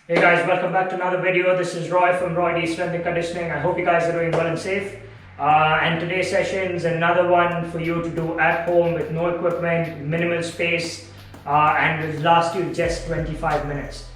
Hey guys, welcome back to another video. This is Roy from Roy D Strength and Conditioning. I hope you guys are doing well and safe. And today's session is another one for you to do at home with no equipment, minimal space, and will last you just 25 minutes.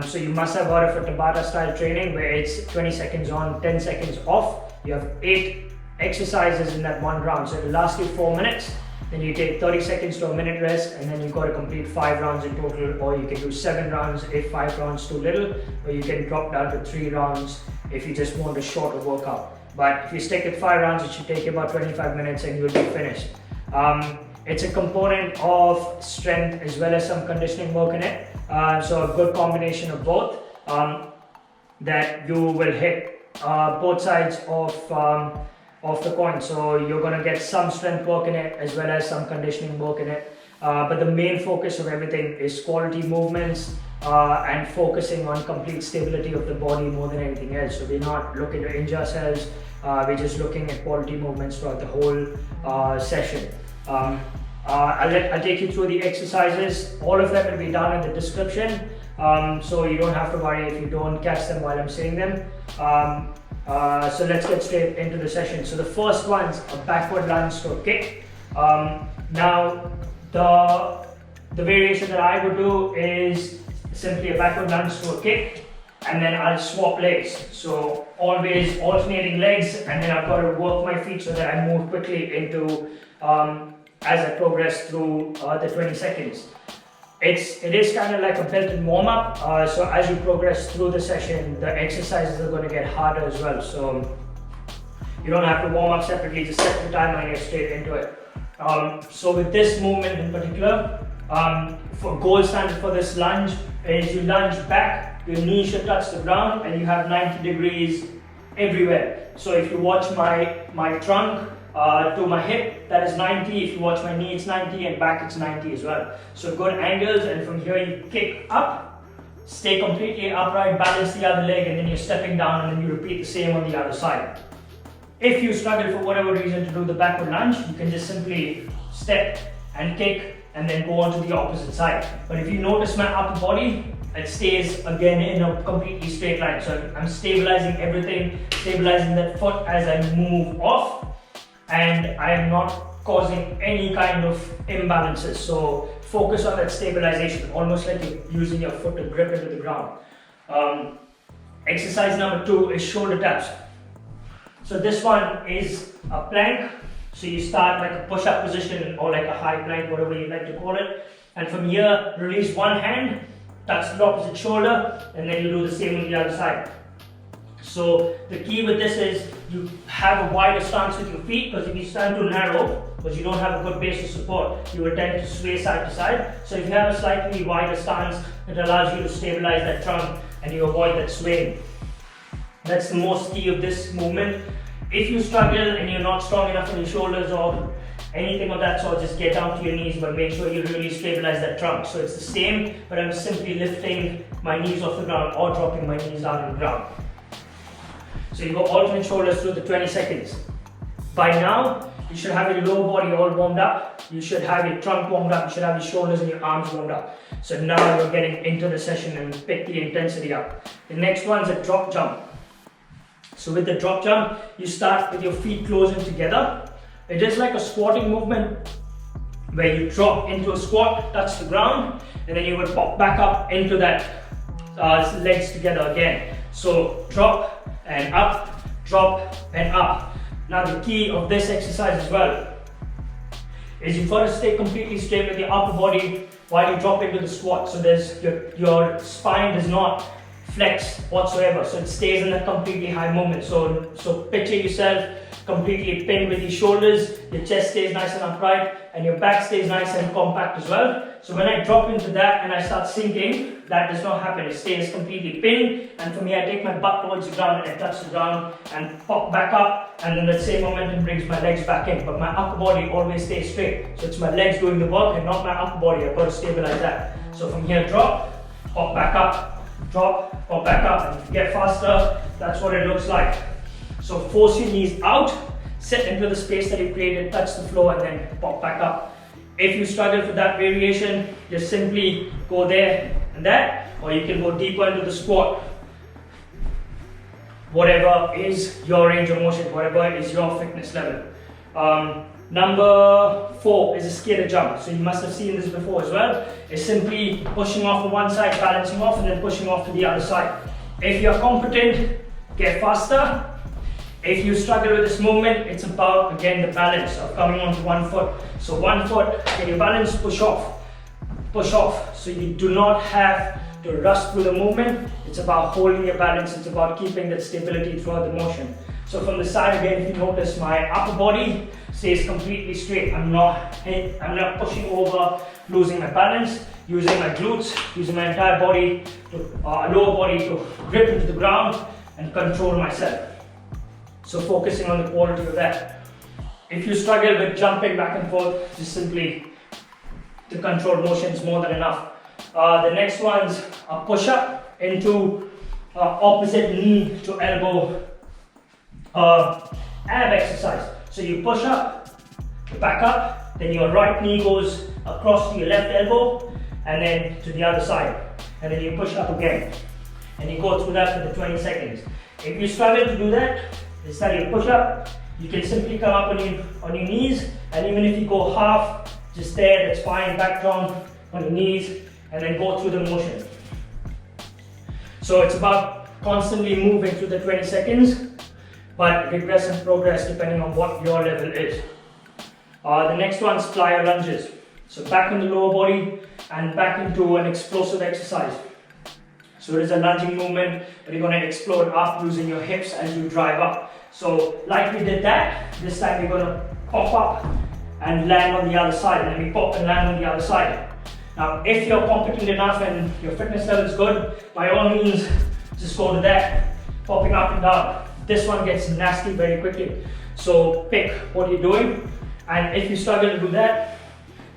So you must have heard of a Tabata style training where it's 20 seconds on, 10 seconds off. You have 8 exercises in that one round. So it will last you 4 minutes. Then you take 30 seconds to a minute rest, and then you've got to complete 5 rounds in total, or you can do 7 rounds if 5 rounds too little, or you can drop down to 3 rounds if you just want a shorter workout. But if you stick with 5 rounds, it should take you about 25 minutes and you'll be finished. It's a component of strength as well as some conditioning work in it. So a good combination of both, that you will hit both sides of the coin. So you're going to get some strength work in it as well as some conditioning work in it. But the main focus of everything is quality movements and focusing on complete stability of the body more than anything else. So we're not looking to injure ourselves, we're just looking at quality movements throughout the whole session. I'll take you through the exercises. All of them will be down in the description, so you don't have to worry if you don't catch them while I'm saying them. So let's get straight into the session. So the first one's a backward lunge to a kick. Now the variation that I would do is simply a backward lunge to a kick, and then I'll swap legs. So always alternating legs, and then I've got to work my feet so that I move quickly into as I progress through the 20 seconds. It is kind of like a built-in warm-up, so as you progress through the session, the exercises are going to get harder as well. So you don't have to warm up separately, just set the timer and get straight into it. So with this movement in particular, for gold standard for this lunge is you lunge back, your knee should touch the ground, and you have 90 degrees everywhere. So if you watch my trunk to my hip, that is 90. If you watch my knee, it's 90, and back it's 90 as well. So good angles, and from here you kick up, stay completely upright, balance the other leg, and then you're stepping down, and then you repeat the same on the other side. If you struggle for whatever reason to do the backward lunge, you can just simply step and kick and then go on to the opposite side. But if you notice my upper body, it stays again in a completely straight line. So I'm stabilizing everything, stabilizing that foot as I move off, and I am not causing any kind of imbalances. So focus on that stabilization, almost like you're using your foot to grip into the ground. Exercise number 2 is shoulder taps. So this one is a plank. So you start like a push-up position or like a high plank, whatever you like to call it. And from here, release one hand, touch the opposite shoulder, and then you do the same on the other side. So the key with this is you have a wider stance with your feet, because if you stand too narrow, because you don't have a good base of support, you will tend to sway side to side. So if you have a slightly wider stance, it allows you to stabilize that trunk and you avoid that swaying. That's the most key of this movement. If you struggle and you're not strong enough on your shoulders or anything of that sort, just get down to your knees, but make sure you really stabilize that trunk. So it's the same, but I'm simply lifting my knees off the ground or dropping my knees down on the ground. So you go alternate shoulders through the 20 seconds. By now, you should have your lower body all warmed up. You should have your trunk warmed up. You should have your shoulders and your arms warmed up. So now you're getting into the session and pick the intensity up. The next one's a drop jump. So with the drop jump, you start with your feet closing together. It is like a squatting movement where you drop into a squat, touch the ground, and then you will pop back up into that legs together again. So drop and up, drop and up. Now the key of this exercise as well is you've got to stay completely straight with your upper body while you drop into the squat. So there's your spine does not flex whatsoever, so it stays in a completely high movement. So picture yourself completely pinned with your shoulders, your chest stays nice and upright, and your back stays nice and compact as well. So when I drop into that and I start sinking, that does not happen. It stays completely pinned, and for me, I take my butt towards the ground and I touch the ground and pop back up, and then that same momentum brings my legs back in, but my upper body always stays straight. So it's my legs doing the work and not my upper body. I've got to stabilize that. So from here, drop, pop back up, drop, pop back up, and if you get faster, that's what it looks like. So force your knees out, sit into the space that you created, touch the floor, and then pop back up. If you struggle for that variation, just simply go there and that, or you can go deeper into the squat. Whatever is your range of motion, whatever is your fitness level. Number 4 is a skater jump. So you must have seen this before as well. It's simply pushing off to one side, balancing off, and then pushing off to the other side. If you're competent, get faster. If you struggle with this movement, it's about, again, the balance of coming onto one foot. So one foot, get your balance, push off. Push off. So you do not have to rush through the movement. It's about holding your balance. It's about keeping that stability throughout the motion. So from the side again, if you notice, my upper body stays completely straight. I'm not pushing over, losing my balance, using my glutes, using my entire body, lower body to grip into the ground and control myself. So focusing on the quality of that. If you struggle with jumping back and forth, just simply the controlled motion is more than enough. The next one's a push-up into opposite knee to elbow ab exercise. So you push up, back up, then your right knee goes across to your left elbow, and then to the other side. And then you push up again. And you go through that for the 20 seconds. If you struggle to do that, instead you push up, you can simply come up on your knees, and even if you go half, just there, that's fine, back down on your knees, and then go through the motion. So it's about constantly moving through the 20 seconds, but regress and progress depending on what your level is. The next one's Plyo Lunges. So back in the lower body and back into an explosive exercise. So it is a lunging movement, but you're going to explode up using your hips as you drive up. So like we did that, this time we're going to pop up and land on the other side, and then we pop and land on the other side. Now if you're competent enough and your fitness level is good, by all means just go to that, popping up and down. This one gets nasty very quickly. So pick what you're doing, and if you struggle to do that,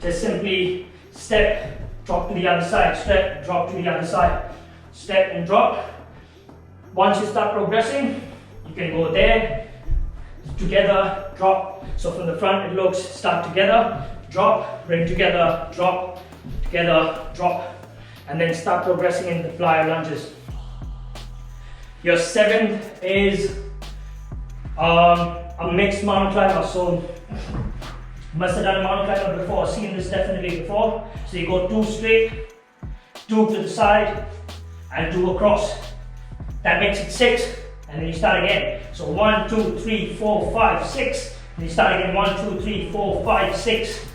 just simply step, drop to the other side, step, drop to the other side, step and drop. Once you start progressing, you can go there, together, drop. So from the front it looks, start together, drop, bring together, drop, together, drop, and then start progressing in the Plyo Lunges. Your 7th is a mixed mountain climber. So you must have done a mountain climber before, seen this definitely before. So you go 2 straight, 2 to the side, and 2 across. That makes it 6, and then you start again. So 1, 2, 3, 4, 5, 6. And you start again 1, 2, 3, 4, 5, 6.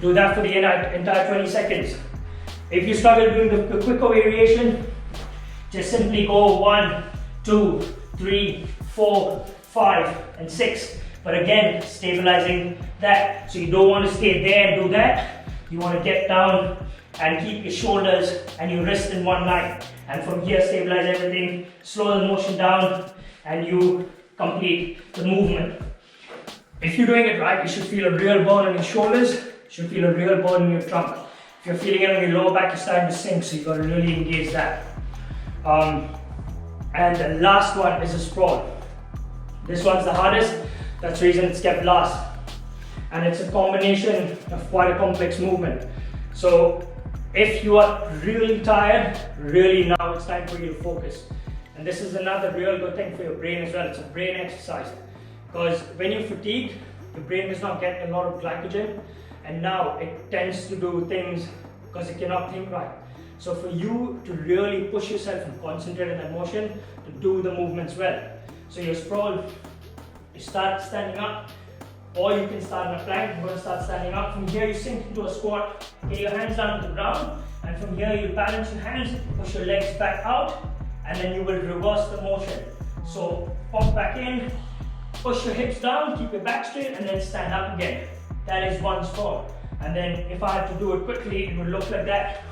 Do that for the entire 20 seconds. If you struggle doing the quicker variation, just simply go 1, 2, 3, 4, 5, and 6. But again, stabilizing that. So you don't want to stay there and do that. You want to get down and keep your shoulders and your wrist in one line. And from here, stabilize everything, slow the motion down, and you complete the movement. If you're doing it right, you should feel a real burn on your shoulders, you should feel a real burn in your trunk. If you're feeling it on your lower back, you're starting to sink, so you've got to really engage that. And the last one is a sprawl. This one's the hardest, that's the reason it's kept last. And it's a combination of quite a complex movement. So if you are really tired, really now it's time for you to focus. And this is another real good thing for your brain as well. It's a brain exercise. Because when you're fatigued, your brain is not getting a lot of glycogen, and now it tends to do things because it cannot think right. So for you to really push yourself and concentrate on that motion, to do the movements well. So your sprawl, you start standing up, or you can start in a plank. You're going to start standing up. From here you sink into a squat, get your hands down to the ground, and from here you balance your hands, push your legs back out, and then you will reverse the motion. So pop back in, push your hips down, keep your back straight, and then stand up again. That is one sprawl. And then if I had to do it quickly, it would look like that.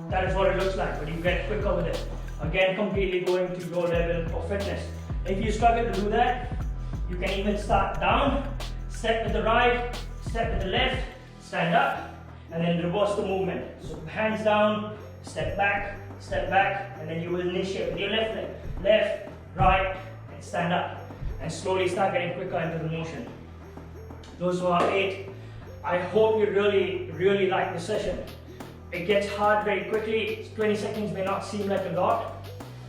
That is what it looks like, but you get quicker with it. Again, completely going to your level of fitness. If you struggle to do that, you can even start down, step with the right, step with the left, stand up, and then reverse the movement. So hands down, step back, and then you will initiate with your left leg. Left, right, and stand up. And slowly start getting quicker into the motion. Those were our 8. I hope you really like the session. It gets hard very quickly. 20 seconds may not seem like a lot,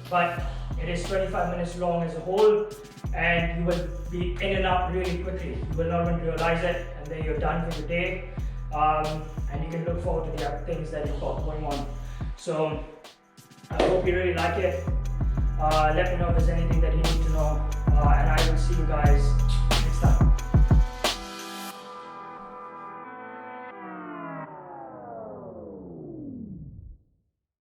but it is 25 minutes long as a whole, and you will be in and out really quickly. You will not even realize it, and then you're done for the day, and you can look forward to the other things that you've got going on. So I hope you really like it. Let me know if there's anything that you need to know, and I will see you guys